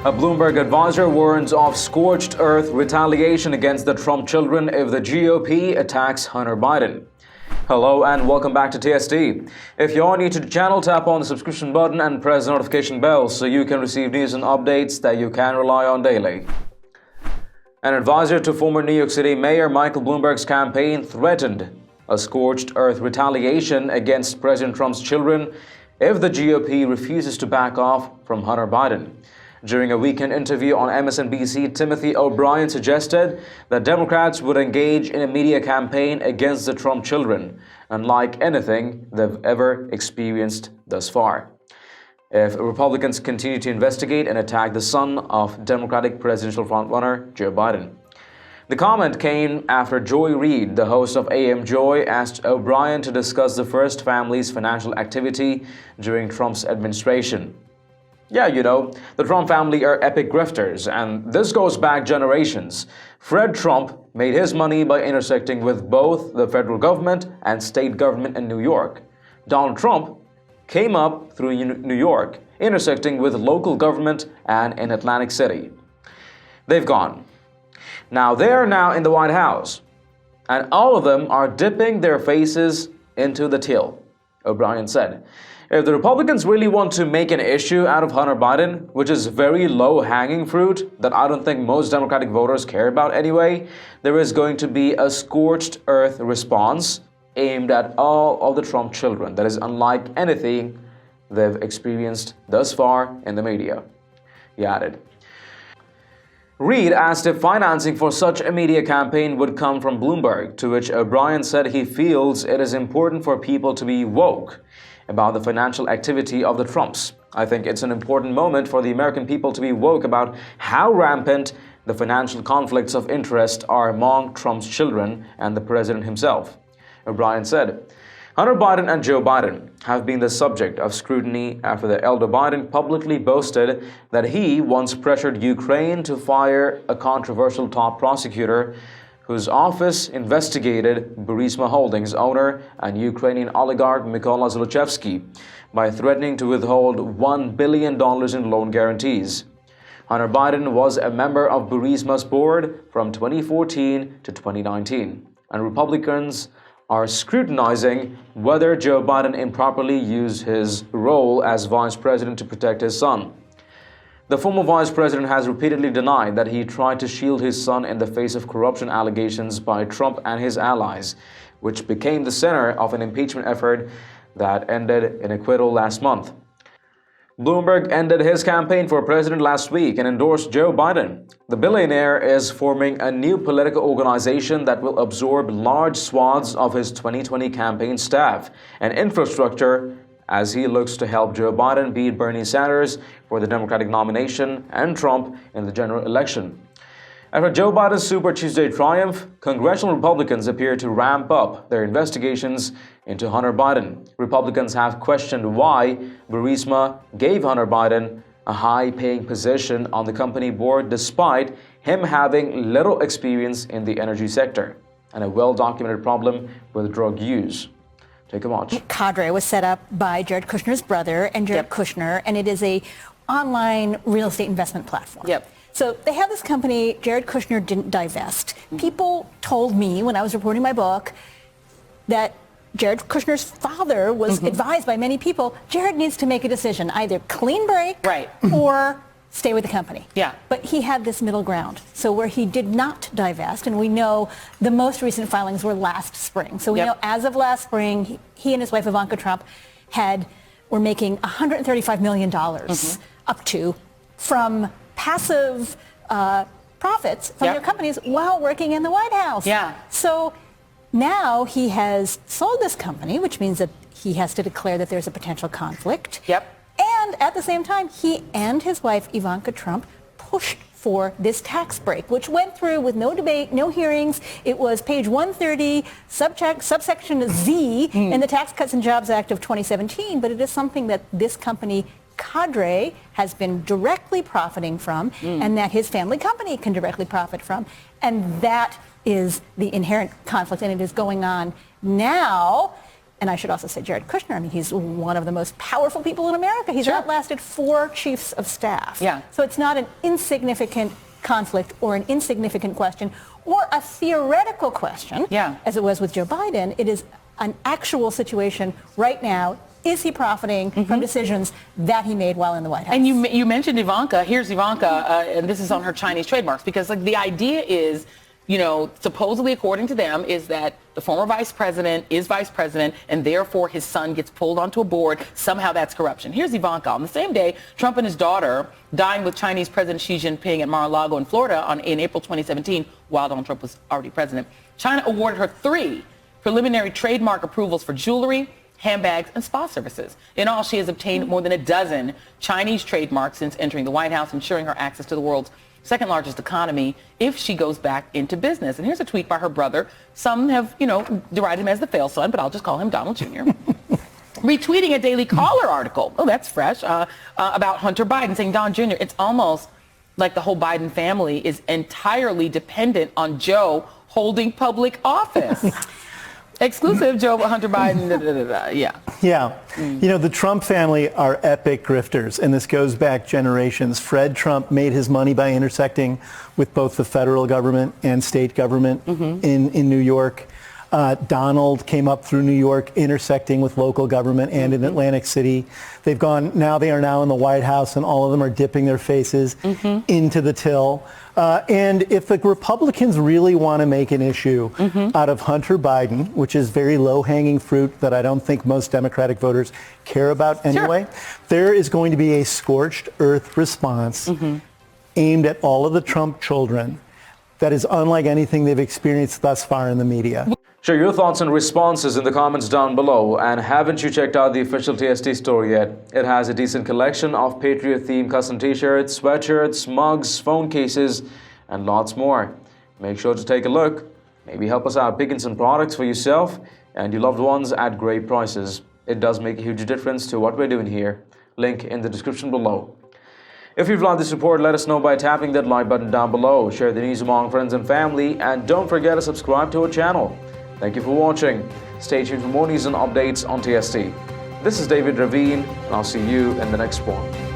A Bloomberg advisor warns of scorched earth retaliation against the Trump children if the GOP attacks Hunter Biden. Hello and welcome back to TSD. If you're new to the channel, tap on the subscription button and press the notification bell so you can receive news and updates that you can rely on daily. An advisor to former New York City Mayor Michael Bloomberg's campaign threatened a scorched earth retaliation against President Trump's children if the GOP refuses to back off from Hunter Biden. During a weekend interview on MSNBC, Timothy O'Brien suggested that Democrats would engage in a media campaign against the Trump children, unlike anything they've ever experienced thus far, if Republicans continue to investigate and attack the son of Democratic presidential frontrunner Joe Biden. The comment came after Joy Reid, the host of AM Joy, asked O'Brien to discuss the First family's financial activity during Trump's administration. Yeah, you know, the Trump family are epic grifters, and this goes back generations. Fred Trump made his money by intersecting with both the federal government and state government in New York. Donald Trump came up through New York, intersecting with local government and in Atlantic City. They've gone. Now they are now in the White House, and all of them are dipping their faces into the till, O'Brien said. If the Republicans really want to make an issue out of Hunter Biden, which is very low-hanging fruit that I don't think most Democratic voters care about anyway, there is going to be a scorched earth response aimed at all of the Trump children that is unlike anything they've experienced thus far in the media, he added. Reid asked if financing for such a media campaign would come from Bloomberg, to which O'Brien said he feels it is important for people to be woke about the financial activity of the Trumps. I think it's an important moment for the American people to be woke about how rampant the financial conflicts of interest are among Trump's children and the president himself, O'Brien said. Hunter Biden and Joe Biden have been the subject of scrutiny after the elder Biden publicly boasted that he once pressured Ukraine to fire a controversial top prosecutor whose office investigated Burisma Holdings owner and Ukrainian oligarch Mykola Zlochevsky by threatening to withhold $1 billion in loan guarantees. Hunter Biden was a member of Burisma's board from 2014 to 2019, and Republicans are scrutinizing whether Joe Biden improperly used his role as vice president to protect his son. The former vice president has repeatedly denied that he tried to shield his son in the face of corruption allegations by Trump and his allies, which became the center of an impeachment effort that ended in acquittal last month. Bloomberg ended his campaign for president last week and endorsed Joe Biden. The billionaire is forming a new political organization that will absorb large swaths of his 2020 campaign staff and infrastructure as he looks to help Joe Biden beat Bernie Sanders for the Democratic nomination and Trump in the general election. After Joe Biden's Super Tuesday triumph, congressional Republicans appear to ramp up their investigations into Hunter Biden. Republicans have questioned why Burisma gave Hunter Biden a high-paying position on the company board despite him having little experience in the energy sector and a well-documented problem with drug use. Take a watch. Cadre was set up by Jared Kushner's brother and Jared Kushner, and it is a online real estate investment platform. So they have this company. Jared Kushner didn't divest. People told me when I was reporting my book that Jared Kushner's father was advised by many people, Jared needs to make a decision, either clean break or stay with the company. But he had this middle ground. So where he did not divest, and we know the most recent filings were last spring. So we know as of last spring, he and his wife Ivanka Trump were making $135 million up to from passive profits from their companies while working in the White House. So now he has sold this company, which means that he has to declare that there's a potential conflict. And at the same time, he and his wife, Ivanka Trump, pushed for this tax break, which went through with no debate, no hearings. It was page 130, subsection Z in the Tax Cuts and Jobs Act of 2017, but it is something that this company, Cadre, has been directly profiting from and that his family company can directly profit from. And that is the inherent conflict, and it is going on now. And I should also say Jared Kushner, I mean, he's one of the most powerful people in America. He's outlasted 4 chiefs of staff. Yeah. So it's not an insignificant conflict or an insignificant question or a theoretical question, as it was with Joe Biden. It is an actual situation right now. Is he profiting from decisions that he made while in the White House? And you mentioned Ivanka. Here's Ivanka, and this is on her Chinese trademarks, because like the idea is, you know, supposedly according to them, is that the former vice president is vice president, and therefore his son gets pulled onto a board. Somehow that's corruption. Here's Ivanka. On the same day, Trump and his daughter dined with Chinese President Xi Jinping at Mar-a-Lago in Florida in April 2017, while Donald Trump was already president. China awarded her 3 preliminary trademark approvals for jewelry, handbags, and spa services. In all, she has obtained more than a dozen Chinese trademarks since entering the White House, ensuring her access to the world's second largest economy if she goes back into business. And here's a tweet by her brother. Some have, you know, derided him as the fail son, but I'll just call him Donald Jr. Retweeting a Daily Caller article, that's fresh, about Hunter Biden, saying, Don Jr., it's almost like the whole Biden family is entirely dependent on Joe holding public office. Exclusive, Joe Hunter Biden, Yeah. You know, the Trump family are epic grifters, and this goes back generations. Fred Trump made his money by intersecting with both the federal government and state government in New York. Donald came up through New York, intersecting with local government and in Atlantic City. They are now in the White House, and all of them are dipping their faces into the till. And if the Republicans really want to make an issue out of Hunter Biden, which is very low-hanging fruit that I don't think most Democratic voters care about anyway, there is going to be a scorched earth response aimed at all of the Trump children that is unlike anything they've experienced thus far in the media. Share your thoughts and responses in the comments down below. And haven't you checked out the official TST store yet? It has a decent collection of Patriot-themed custom t-shirts, sweatshirts, mugs, phone cases, and lots more. Make sure to take a look. Maybe help us out picking some products for yourself and your loved ones at great prices. It does make a huge difference to what we're doing here. Link in the description below. If you've loved this report, let us know by tapping that like button down below. Share the news among friends and family, and don't forget to subscribe to our channel. Thank you for watching. Stay tuned for more news and updates on TST. This is David Ravine, and I'll see you in the next one.